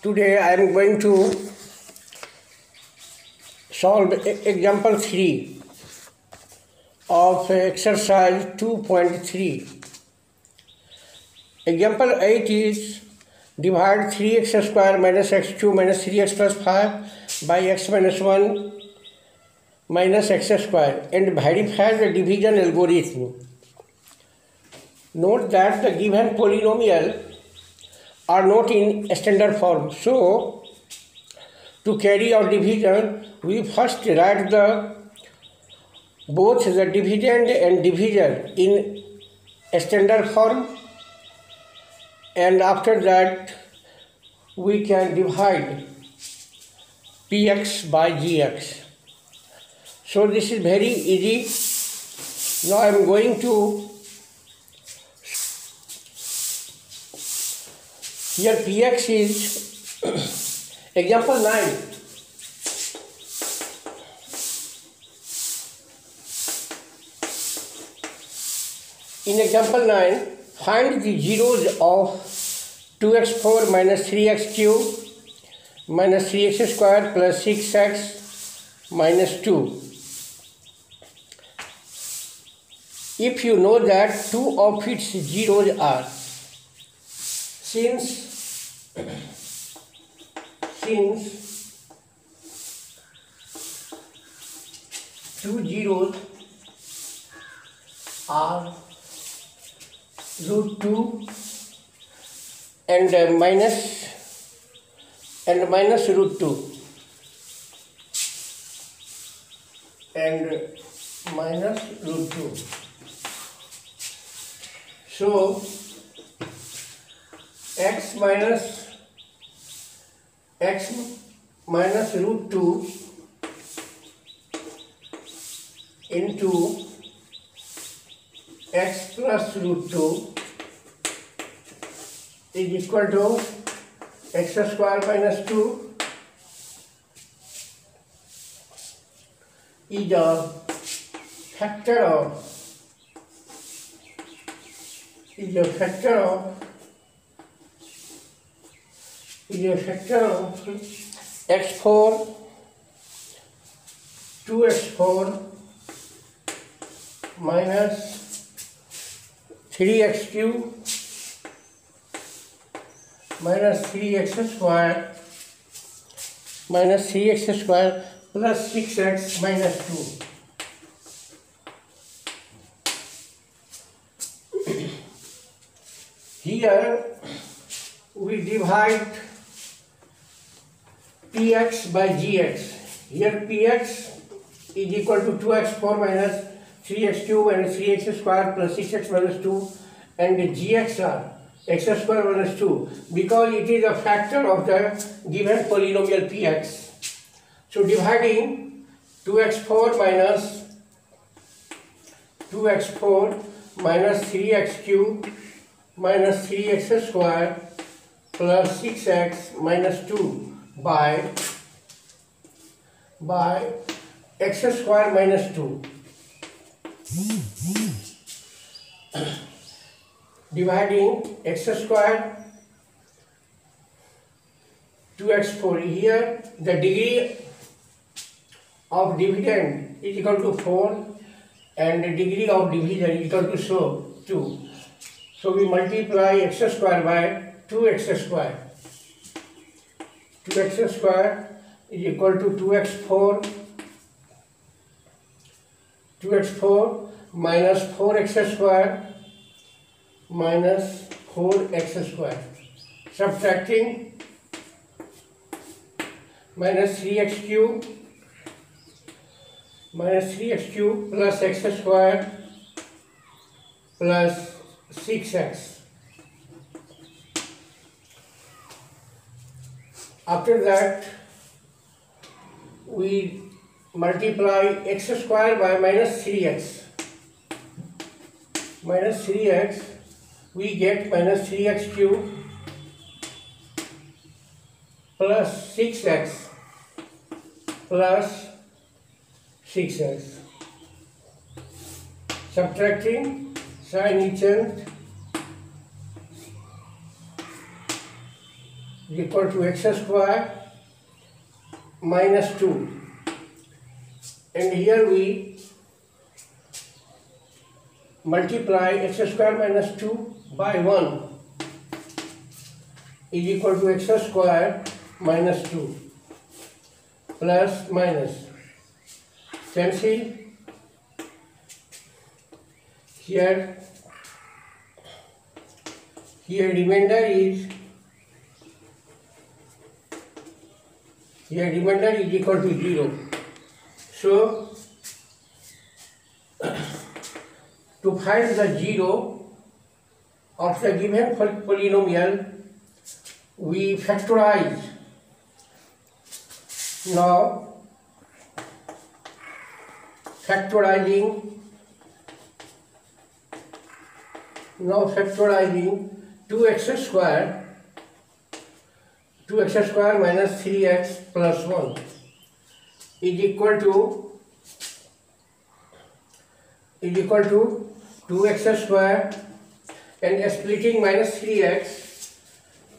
Today I am going to solve example 3 of exercise 2.3. Example 8 is divide 3x square minus x2 minus 3x plus 5 by x minus 1 minus x square and verify the division algorithm. Note that the given polynomial are not in standard form. So, to carry out division, we first write both the dividend and divisor in standard form, and after that we can divide px by gx. So this is very easy. Now I am going to, here px is example 9. In example 9, find the zeros of 2x4 minus 3x cube minus 3x square plus 6x minus 2. If you know that two of its zeros are, since two zeros are root 2 and minus root 2 and minus root 2. So x minus root 2 into x plus root 2 is equal to x square minus 2 is a factor of x4 2x4 minus 3x cube minus 3x square plus 6x minus 2. Here we divide px by gx. Here px is equal to 2x4 minus 3x cube and 3x square plus 6x minus 2, and gx are x square minus 2 because it is a factor of the given polynomial px. So dividing 2x4 minus 3x cube minus 3x square plus 6x minus 2 by x square minus 2. Dividing x square 2x4. Here the degree of dividend is equal to 4 and the degree of division is equal to 2. So we multiply x square by 2x square. 2x square is equal to 2x4 minus 4x square minus 4x square. Subtracting minus 3x cube plus x square plus 6x. After that we multiply x square by minus 3x. We get minus 3x cube plus 6x plus 6x. Subtracting sin each end is equal to x square minus 2, and here we multiply x square minus 2 by 1 is equal to x square minus 2 plus minus cancel. Here remainder is equal to 0. So to find the 0 of the given polynomial, we factorize. Now factorizing 2x square minus 3x plus 1 is equal to 2x square, and splitting minus 3x,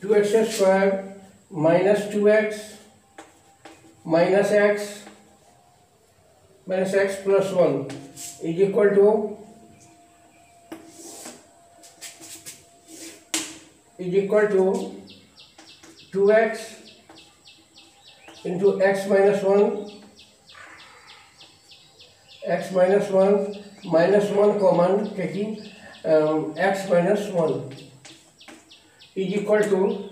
2x square minus 2x minus x plus 1 is equal to 2x into x minus 1 minus 1 common, taking x minus 1 is equal to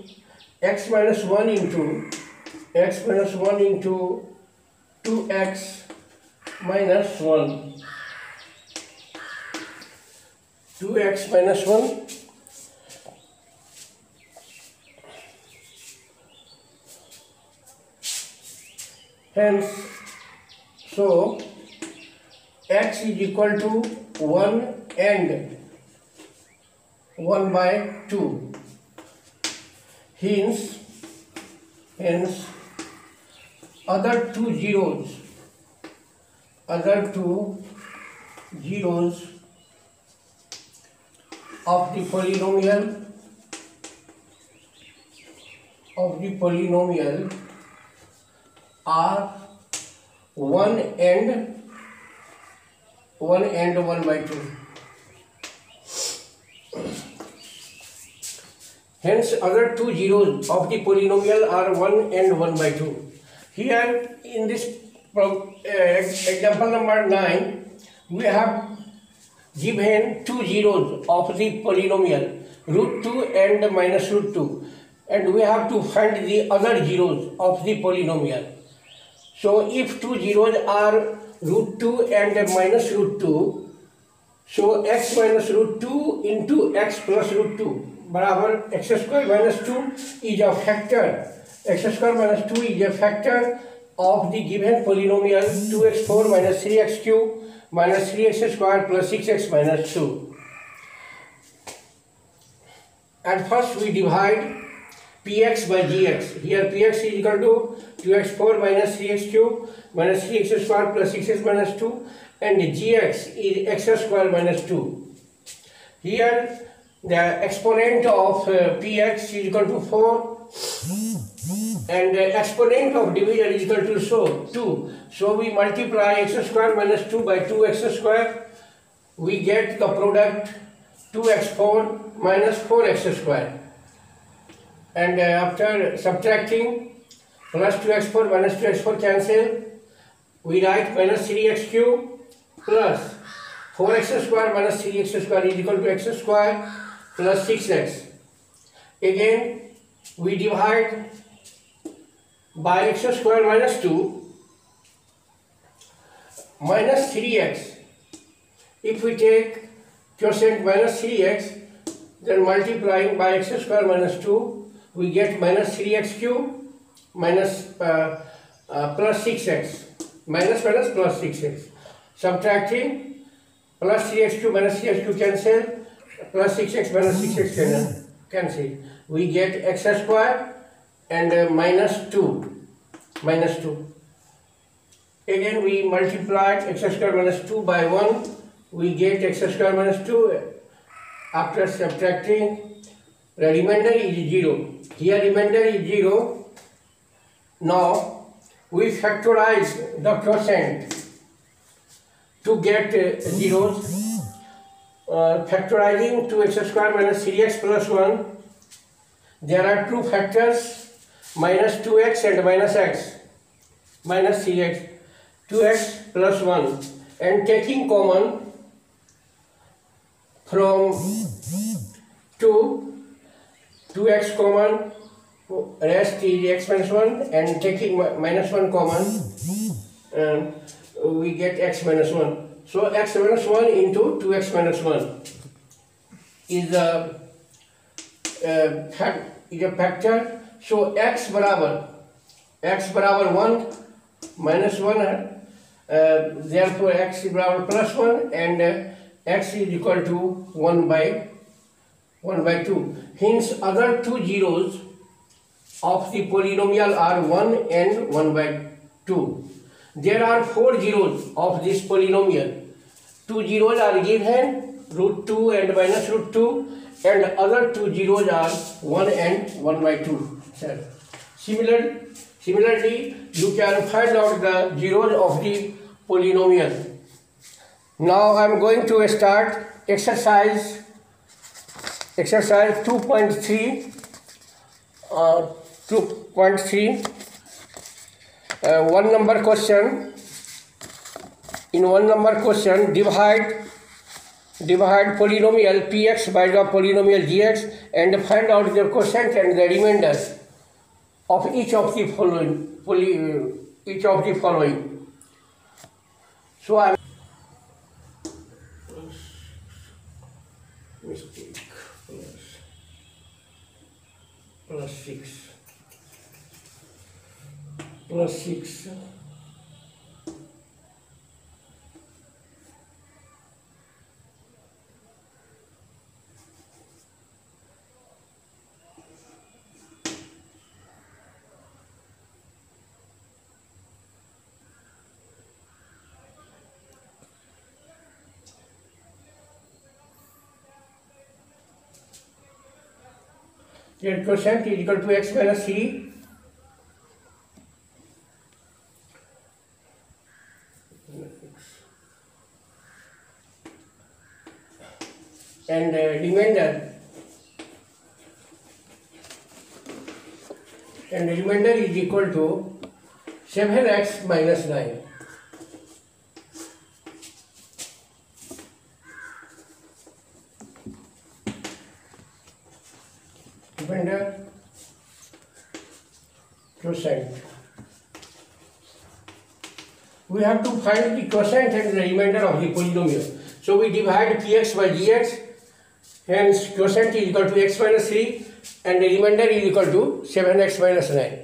x minus 1 into 2x minus 1, 2x minus 1 hence, so x is equal to 1 and 1 by 2. Hence other two zeros of the polynomial are 1 and 1 by 2. Hence other two zeros of the polynomial are 1 and 1 by 2. Here in this example number 9, we have given two zeros of the polynomial root 2 and minus root 2, and we have to find the other zeros of the polynomial. So if two zeros are root 2 and minus root 2, so x minus root 2 into x plus root 2 barabar x square minus 2 is a factor. X square minus 2 is a factor of the given polynomial 2x4 minus 3x cube minus 3x square plus 6x minus 2. At first we divide px by gx. Here px is equal to 2x4 minus 3x cube minus 3x square plus 6x minus 2, and gx is x square minus 2. Here the exponent of px is equal to 4 and the exponent of division is equal to 2. So we multiply x square minus 2 by 2x square. We get the product 2x4 minus 4x square. And after subtracting, plus 2x4 minus 2x4 cancel, we write minus 3x cube plus 4x square minus 3x square is equal to x square plus 6x. Again we divide by x square minus 2 minus 3x. If we take quotient minus 3x, then multiplying by x square minus 2, we get minus 3x cube minus plus 6x. Minus plus 6x. Subtracting, plus 3x cube minus 3x cube cancel, plus 6x minus 6x cancel. We get x square and minus 2. Again we multiply x square minus 2 by 1. We get x square minus 2. After subtracting, the remainder is 0. Here remainder is 0. Now we factorize the quotient to get zeros. Factorizing 2x square minus 3x plus 1. There are two factors, minus 2x and minus x, minus 3x, 2x plus 1, and taking common from 2x common, rest is x minus 1, and taking minus 1 common, we get x minus 1. So x minus 1 into 2x minus 1 is a factor. So x बराबर 1 minus 1 therefore x is बराबर plus 1 and x is equal to 1 by 2. Hence other two zeros of the polynomial are 1 and 1 by 2. There are 4 zeros of this polynomial. 2 zeros are given, root 2 and minus root 2, and other 2 zeros are 1 and 1 by 2. Similarly, you can find out the zeros of the polynomial. Now I am going to start exercise 2.3. 1 number question. In 1 number question, divide polynomial px by the polynomial gx and find out the quotient and the remainder of each of the following. So I plus 6 Here quotient is equal to x minus 3 and remainder is equal to 7x minus 9. Remainder quotient. We have to find the quotient and the remainder of the polynomial. So we divide px by gx, hence quotient is equal to x minus 3 and the remainder is equal to 7x minus 9.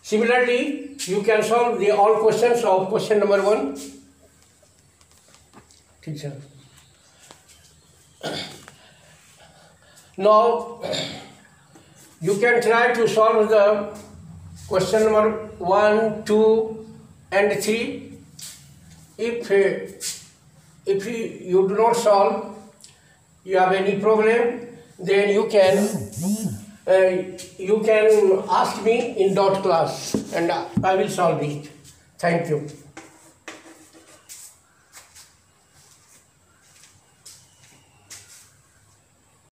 Similarly, you can solve the all questions of question number 1. Teacher. Now, you can try to solve the question number 1, 2 and 3. If you do not solve, you have any problem, then you can ask me in dot class and I will solve it. Thank you.